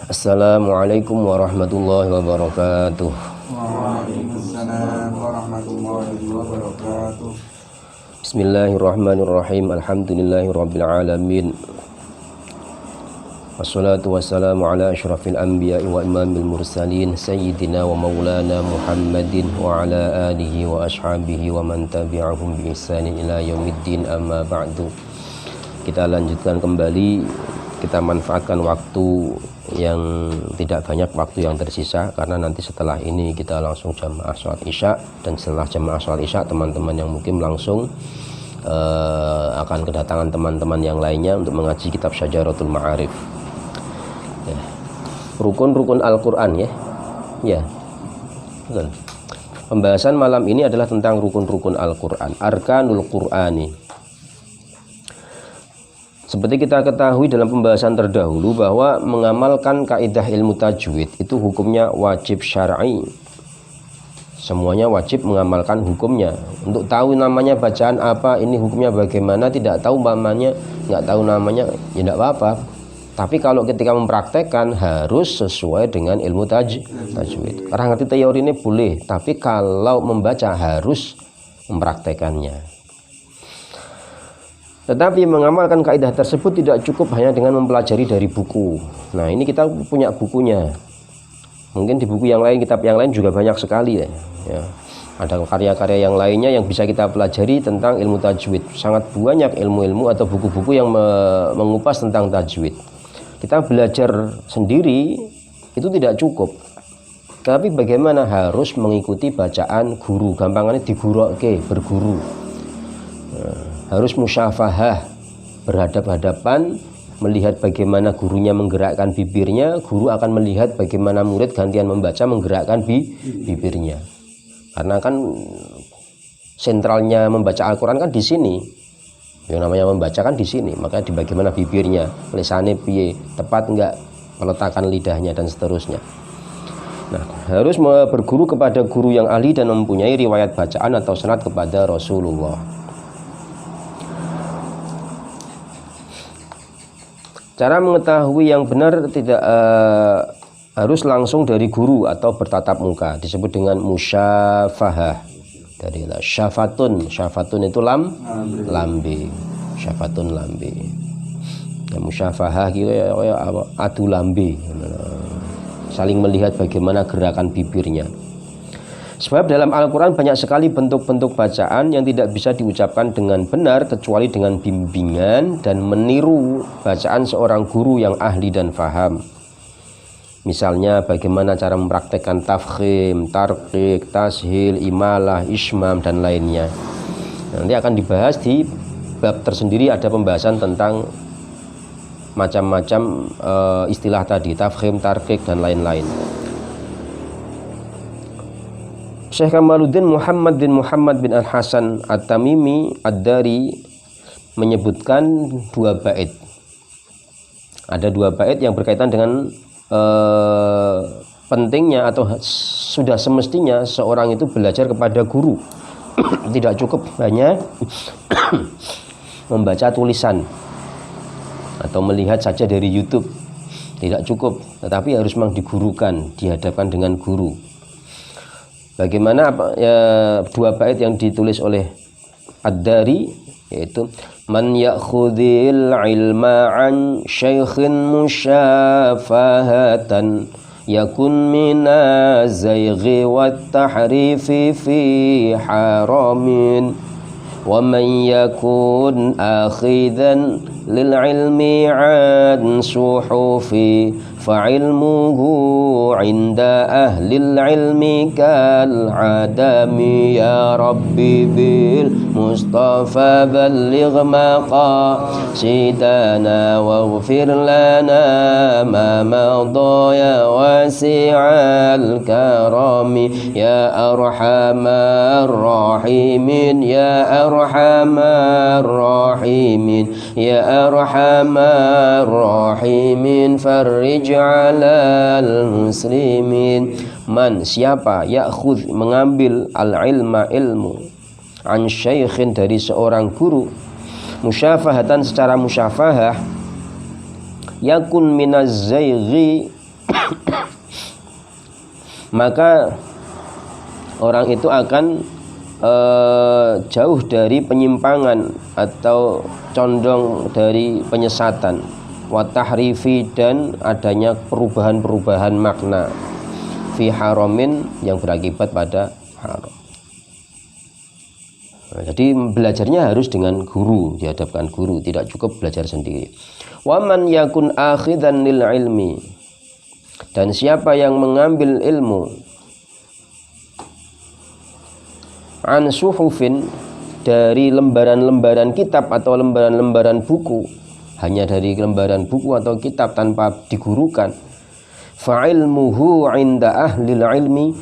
Assalamualaikum warahmatullahi wabarakatuh. Waalaikumsalam warahmatullahi wabarakatuh. Bismillahirrahmanirrahim. Alhamdulillahirabbil alamin. Wassalatu wassalamu ala asyrafil anbiya'i wa imamil mursalin sayyidina wa maulana Muhammadin wa ala alihi wa ashabihi wa man tabi'ahum bi ihsanin ila yaumiddin, amma ba'du. Kita lanjutkan kembali, kita manfaatkan waktu yang tidak banyak, waktu yang tersisa, karena nanti setelah ini kita langsung jamaah sholat isya, dan setelah jamaah sholat isya teman-teman yang mungkin langsung akan kedatangan teman-teman yang lainnya untuk mengaji kitab Syajaratul Ma'arif, ya. Rukun-rukun Al-Quran, ya. Betul. Pembahasan malam ini adalah tentang rukun-rukun Al-Quran, Arkanul Qur'ani. Seperti kita ketahui dalam pembahasan terdahulu bahwa mengamalkan kaidah ilmu tajwid itu hukumnya wajib syar'i. Semuanya wajib mengamalkan hukumnya. Untuk tahu namanya bacaan apa, ini hukumnya bagaimana, tidak tahu namanya, nggak tahu namanya, ya tidak apa-apa. Tapi kalau ketika mempraktekkan harus sesuai dengan ilmu tajwid. Orang ngerti teori ini boleh, tapi kalau membaca harus mempraktekannya. Tetapi mengamalkan kaidah tersebut tidak cukup hanya dengan mempelajari dari buku. Nah, ini kita punya bukunya. Mungkin di buku yang lain, kitab yang lain juga banyak sekali, ya. Ada karya-karya yang lainnya yang bisa kita pelajari tentang ilmu tajwid. Sangat banyak ilmu-ilmu atau buku-buku yang mengupas tentang tajwid. Kita belajar sendiri itu tidak cukup. Tapi bagaimana harus mengikuti bacaan guru. Gampangannya diguroke, berguru. Harus musyafahah, berhadap-hadapan, melihat bagaimana gurunya menggerakkan bibirnya, guru akan melihat bagaimana murid gantian membaca menggerakkan bibirnya. Karena kan sentralnya membaca Al-Quran kan di sini. Yang namanya membaca kan di sini, maka di bagaimana bibirnya, lisane piye, tepat enggak peletakan lidahnya, dan seterusnya. Nah, harus berguru kepada guru yang ahli dan mempunyai riwayat bacaan atau sanad kepada Rasulullah. Cara mengetahui yang benar tidak harus langsung dari guru atau bertatap muka, disebut dengan musyafahah. Dari syafatun, syafatun itu lambe, syafatun lambe. Ya, musyafahah gitu ya, adu lambe, saling melihat bagaimana gerakan bibirnya. Sebab dalam Al-Quran banyak sekali bentuk-bentuk bacaan yang tidak bisa diucapkan dengan benar kecuali dengan bimbingan dan meniru bacaan seorang guru yang ahli dan faham. Misalnya bagaimana cara mempraktekkan tafkhim, tarqiq, tashil, imalah, ismam, dan lainnya. Nanti akan dibahas di bab tersendiri, ada pembahasan tentang macam-macam istilah tadi, tafkhim, tarqiq, dan lain-lain. Syekh Kamaluddin Muhammad bin Al-Hasan At-Tamimi Ad-Dari menyebutkan dua bait. Ada dua bait yang berkaitan dengan pentingnya atau sudah semestinya seorang itu belajar kepada guru. Tidak cukup hanya membaca tulisan atau melihat saja dari YouTube. Tidak cukup, tetapi harus memang digurukan, dihadapkan dengan guru. Bagaimana dua bait yang ditulis oleh Ad-Dari, yaitu man ya'khudhil ilma an syaikhin musyafahatan yakun minaz zayghi wat tahrifi fi haramin wa man yakun akhidan lil ilmi an suhufi fa'ilmuhu inda ahlil ilmi kal adami ya rabbi bil mustafa balligh maqasidana waghfir lana ma madha ya wasi'al karami ya arhamar rahimin ya arhamar rahimin ya arhamar rahimin farij alal muslimin. Man, siapa, ya'khudh, mengambil, al-ilma, ilmu, an syaikhin, dari seorang guru, musyafahatan, secara musyafahah, yakun minaz zayghi, maka orang itu akan jauh dari penyimpangan atau condong dari penyesatan, wa tahrifi, dan adanya perubahan-perubahan makna, fi haramin, yang berakibat pada haram. Nah, jadi belajarnya harus dengan guru, dihadapkan guru, tidak cukup belajar sendiri. Wa man yakun akhidan lil ilmi, dan siapa yang mengambil ilmu an suhufin, dari lembaran-lembaran kitab atau lembaran-lembaran buku, hanya dari lembaran buku atau kitab tanpa digurukan, fa ilmuhu 'inda ahlil ilmi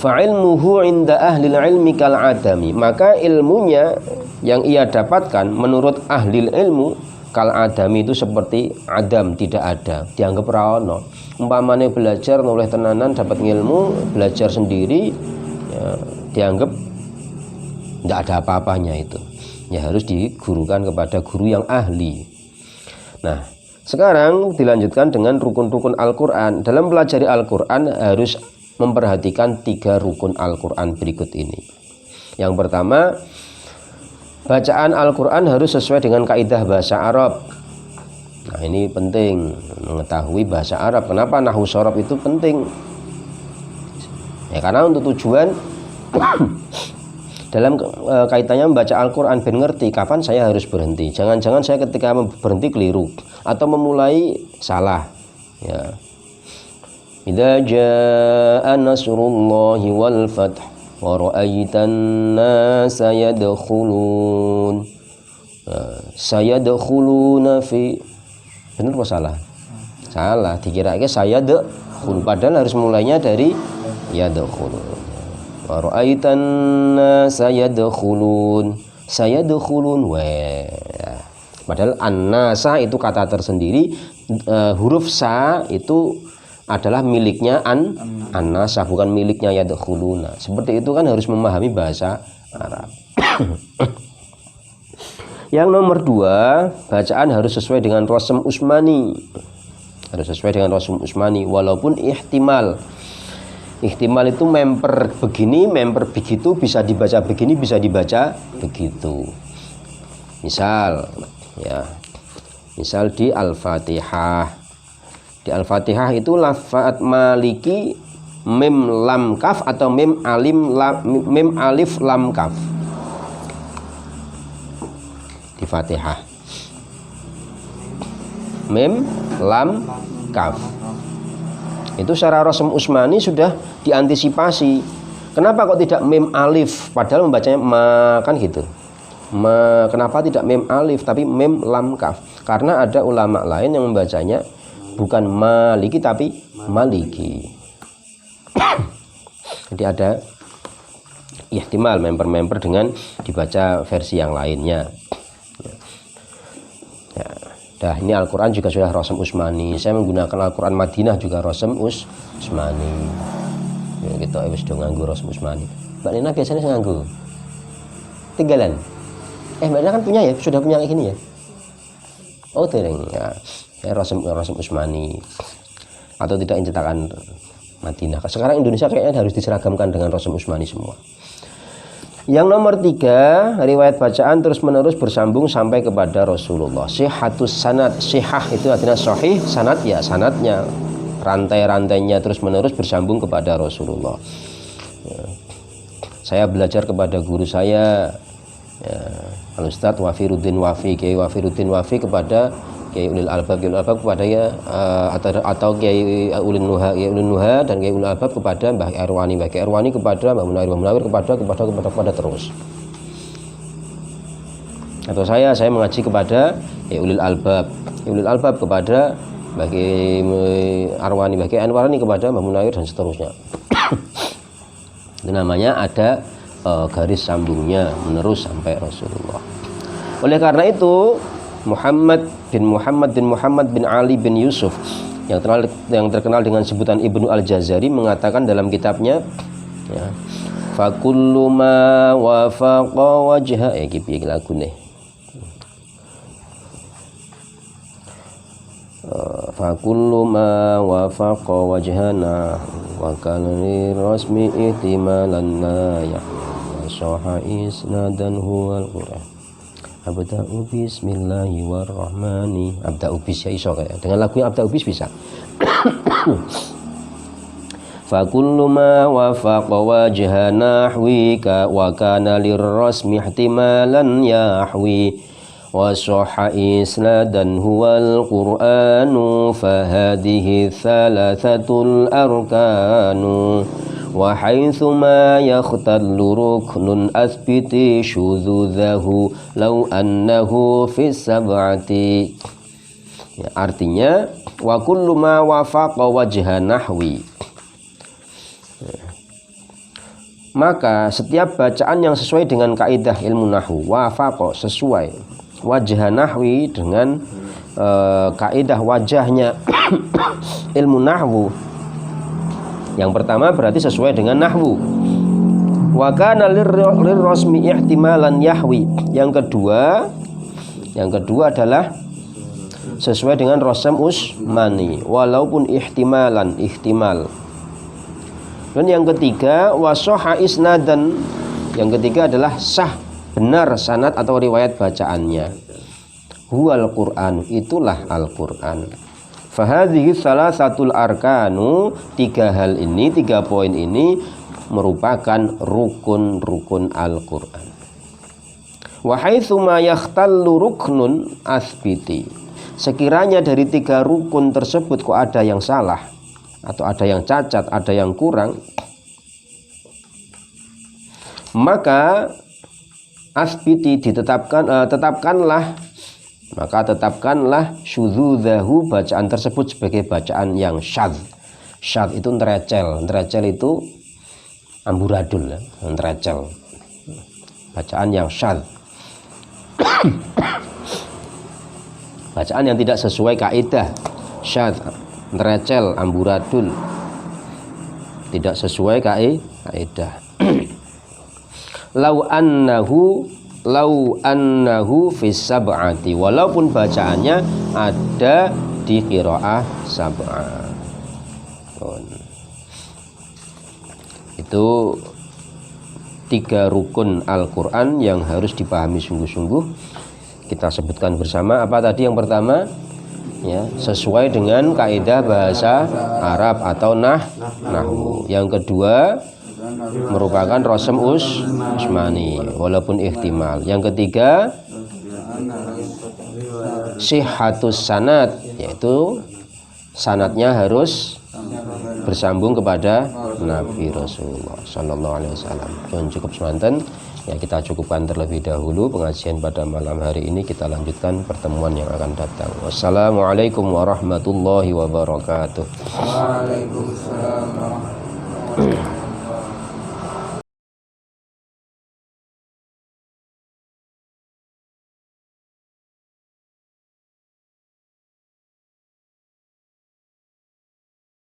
fa ilmuhu 'inda ahlil ilmi kal adami, maka ilmunya yang ia dapatkan menurut ahli ilmu kal adami, itu seperti adam, tidak ada, dianggap ra ono. Umpamanya belajar oleh tenanan, dapat ilmu, belajar sendiri, ya, dianggap tidak ada apa-apanya itu. Ya harus digurukan kepada guru yang ahli. Nah, sekarang dilanjutkan dengan rukun-rukun Al-Quran. Dalam pelajari Al-Quran harus memperhatikan 3 rukun Al-Quran berikut ini. Yang pertama, bacaan Al-Quran harus sesuai dengan kaidah bahasa Arab. Nah, ini penting mengetahui bahasa Arab. Kenapa nahwu shorof itu penting? Ya karena untuk tujuan dalam kaitannya membaca Al-Quran, ben ngerti kapan saya harus berhenti. Jangan-jangan saya ketika berhenti keliru atau memulai salah. Ya. Idza jaa nasrullahi wal fath wa ra'aitan nasa yadkhulun sayadkhuluna fi, benar apa salah? Salah, dikira saya dekhul, padahal harus mulainya dari yadkhulun. Wa ra'aitan sayadkhulun, sayadkhulun padahal an-nasa itu kata tersendiri, huruf sa itu adalah miliknya an-nasa, bukan miliknya yadkhuluna. Seperti itu kan harus memahami bahasa Arab. Yang nomor 2, bacaan harus sesuai dengan rasm Utsmani. Harus sesuai dengan rasm Utsmani, walaupun ihtimal. Ihtimal itu memper begini, memper begitu, bisa dibaca begini, bisa dibaca begitu. Misal, ya. Misal di Al-Fatihah. Di Al-Fatihah itu lafaz maliki mim lam kaf atau mim alif lam kaf. Di Fatihah mim lam kaf itu secara rasm Utsmani sudah diantisipasi. Kenapa kok tidak mim alif, padahal membacanya ma, kan gitu. Kenapa tidak mim alif tapi mim lam kaf? Karena ada ulama lain yang membacanya bukan maliki tapi maliki. Jadi ada ihtimal member-member dengan dibaca versi yang lainnya. Ya, dah ini Al-Quran juga sudah rasm Utsmani. Saya menggunakan Al-Quran Madinah juga rasm Utsmani. Ya, kita harus nganggo rasm Utsmani. Mbak Nina biasanya nganggo tinggalan. Mbak Nina kan punya ya, sudah punya kayak gini ya. Oh tereng ya, rasm Utsmani atau tidak cetakan Madinah. Sekarang Indonesia kayaknya harus diseragamkan dengan rasm Utsmani semua. Yang nomor 3, riwayat bacaan terus menerus bersambung sampai kepada Rasulullah. Sihhatus sanad, sihah itu artinya sahih, sanad ya sanadnya, rantai-rantainya terus menerus bersambung kepada Rasulullah. Ya. Saya belajar kepada guru saya, ya, Al-Ustadz Wafiruddin Wafi, Kiai Wafiruddin Wafi kepada Kiai Ulil Albab, Kiai Ulil Albab kepada ya atau Kiai Ulil Nuha dan Kiai Ulil Albab kepada Mbah Erwani, Mbah Erwani kepada Mbah Munawir kepada terus. Atau saya mengaji kepada Kiai Ulil Albab, Kiai Ulil Albab kepada Mbah Arwani, Mbah Anwarani kepada Mbah Munawir dan seterusnya. Itu namanya ada garis sambungnya menerus sampai Rasulullah. Oleh karena itu Muhammad bin Ali bin Yusuf yang terkenal dengan sebutan Ibnu Al-Jazari mengatakan dalam kitabnya, ya, fa kullu ma wafaqa wajha iki piye lagune fa kullu ma wafaqa wajhana wa kana li rasmi ihtimalan la ya wa sahha isnadan huwal Qur'an. Abda'u bismillahirrahmanirrahim. Abda'u bis ya iso kayak dengan lagunya Abda'u bis bisa. Fa kullu ma wafaqa wajha nahwika wa kana lirrasmi ihtimalan yahwi wa sahha isnadan huwal Qur'anu fa hadhihi thalathatul arkanu wa haitsu ma yakhtallu ruknun athbiti syudzudahu law annahu fis sab'ati. Ya, artinya wa kullu ma wafaqa wajha nahwi, maka setiap bacaan yang sesuai dengan kaidah ilmu nahwu, wafaqa sesuai, wajah nahwi dengan kaidah wajahnya ilmu nahwu. Yang pertama berarti sesuai dengan nahwu. Wa kana lirrasmi ihtimalan yahwi. Yang kedua adalah sesuai dengan rasam usmani walaupun ihtimalan, ihtimal. Dan yang ketiga wasoha isnadan, yang ketiga adalah sah, benar sanad atau riwayat bacaannya. Huwal Qur'an, itulah Al-Qur'an. Fahadhihi salasatul arkanu, tiga hal ini, 3 poin ini merupakan rukun-rukun Al-Qur'an. Wa haitsu ma yakhtallu ruknun asbiti, sekiranya dari 3 rukun tersebut kok ada yang salah atau ada yang cacat, ada yang kurang, maka asbiti tetapkanlah syudzudahu, bacaan tersebut sebagai bacaan yang syadz. Syadz itu nterecel itu amburadul ya, nterecel, bacaan yang syadz. Bacaan yang tidak sesuai kaidah, syadz, nterecel, amburadul, tidak sesuai kaidah. Lau annahu fis sab'ati, walaupun bacaannya ada di qiraah sab'ah. Itu 3 rukun Al-Qur'an yang harus dipahami sungguh-sungguh. Kita sebutkan bersama. Apa tadi yang pertama? Ya, sesuai dengan kaidah bahasa Arab atau nahwu. Yang kedua merupakan rasam usmani walaupun ihtimal. Yang ketiga sihhatus sanad, yaitu sanadnya harus bersambung kepada Nabi Rasulullah sallallahu alaihi wasallam. Cukup semanten ya, kita cukupkan terlebih dahulu pengajian pada malam hari ini. Kita lanjutkan pertemuan yang akan datang. Wassalamualaikum warahmatullahi wabarakatuh. Waalaikumsalam warahmatullahi wabarakatuh.